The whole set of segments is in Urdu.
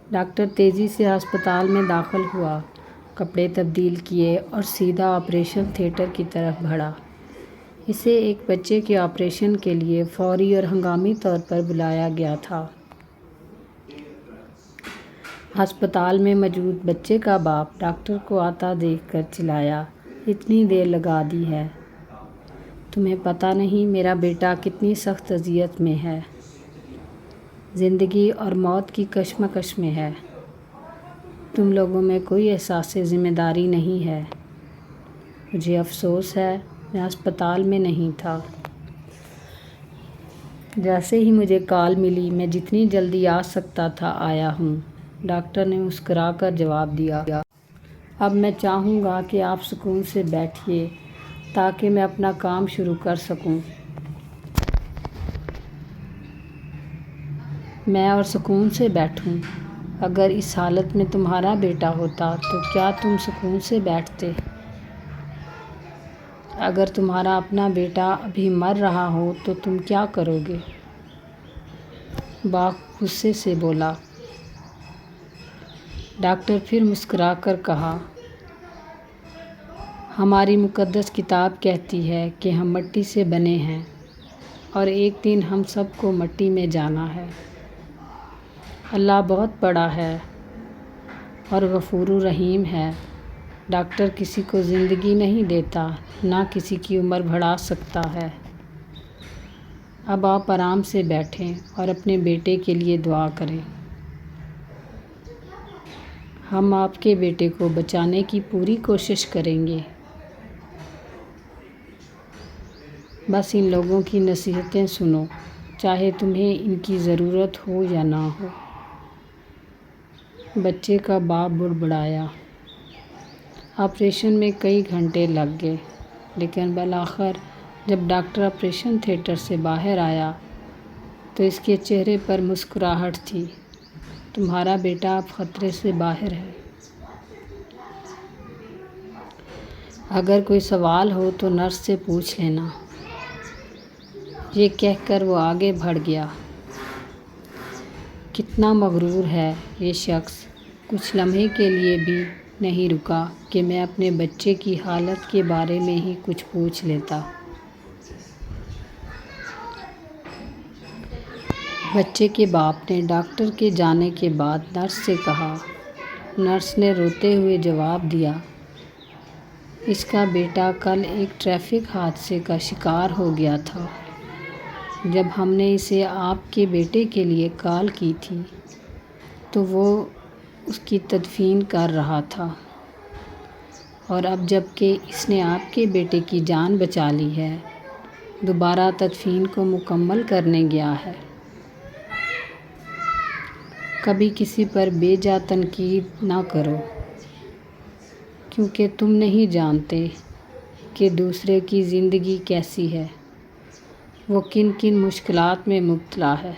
ڈاکٹر تیزی سے ہسپتال میں داخل ہوا، کپڑے تبدیل کیے اور سیدھا آپریشن تھیٹر کی طرف بڑھا۔ اسے ایک بچے کے آپریشن کے لیے فوری اور ہنگامی طور پر بلایا گیا تھا۔ ہسپتال میں موجود بچے کا باپ ڈاکٹر کو آتا دیکھ کر چلایا، اتنی دیر لگا دی ہے، تمہیں پتہ نہیں میرا بیٹا کتنی سخت اذیت میں ہے، زندگی اور موت کی کشمکش میں ہے، تم لوگوں میں کوئی احساس ذمہ داری نہیں ہے۔ مجھے افسوس ہے میں ہسپتال میں نہیں تھا۔ جیسے ہی مجھے کال ملی میں جتنی جلدی آ سکتا تھا آیا ہوں، ڈاکٹر نے مسکرا کر جواب دیا۔ اب میں چاہوں گا کہ آپ سکون سے بیٹھیے تاکہ میں اپنا کام شروع کر سکوں۔ میں اور سکون سے بیٹھوں؟ اگر اس حالت میں تمہارا بیٹا ہوتا تو کیا تم سکون سے بیٹھتے؟ اگر تمہارا اپنا بیٹا ابھی مر رہا ہو تو تم کیا کرو گے؟ باپ غصے سے بولا۔ ڈاکٹر پھر مسکرا کر کہا، ہماری مقدس کتاب کہتی ہے کہ ہم مٹی سے بنے ہیں اور ایک دن ہم سب کو مٹی میں جانا ہے۔ اللہ بہت بڑا ہے اور غفور الرحیم ہے۔ ڈاکٹر کسی کو زندگی نہیں دیتا، نہ کسی کی عمر بڑھا سکتا ہے۔ اب آپ آرام سے بیٹھیں اور اپنے بیٹے کے لیے دعا کریں۔ ہم آپ کے بیٹے کو بچانے کی پوری کوشش کریں گے۔ بس ان لوگوں کی نصیحتیں سنو، چاہے تمہیں ان کی ضرورت ہو یا نہ ہو۔ بچے کا باپ بڑبڑایا۔ آپریشن میں کئی گھنٹے لگ گئے، لیکن بالآخر جب ڈاکٹر آپریشن تھیٹر سے باہر آیا تو اس کے چہرے پر مسکراہٹ تھی۔ تمہارا بیٹا اب خطرے سے باہر ہے۔ اگر کوئی سوال ہو تو نرس سے پوچھ لینا۔ یہ کہہ کر وہ آگے بڑھ گیا۔ کتنا مغرور ہے یہ شخص، کچھ لمحے کے لیے بھی نہیں رکا کہ میں اپنے بچے کی حالت کے بارے میں ہی کچھ پوچھ لیتا۔ بچے کے باپ نے ڈاکٹر کے جانے کے بعد نرس سے کہا۔ نرس نے روتے ہوئے جواب دیا، اس کا بیٹا کل ایک ٹریفک حادثے کا شکار ہو گیا تھا۔ جب ہم نے اسے آپ کے بیٹے کے لیے کال کی تھی تو وہ اس کی تدفین کر رہا تھا، اور اب جب کہ اس نے آپ کے بیٹے کی جان بچا لی ہے، دوبارہ تدفین کو مکمل کرنے گیا ہے۔ کبھی کسی پر بے جا تنقید نہ کرو، کیونکہ تم نہیں جانتے کہ دوسرے کی زندگی کیسی ہے، وہ کن کن مشکلات میں مبتلا ہے۔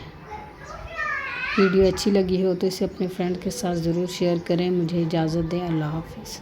ویڈیو اچھی لگی ہو تو اسے اپنے فرینڈ کے ساتھ ضرور شیئر کریں۔ مجھے اجازت دیں، اللہ حافظ۔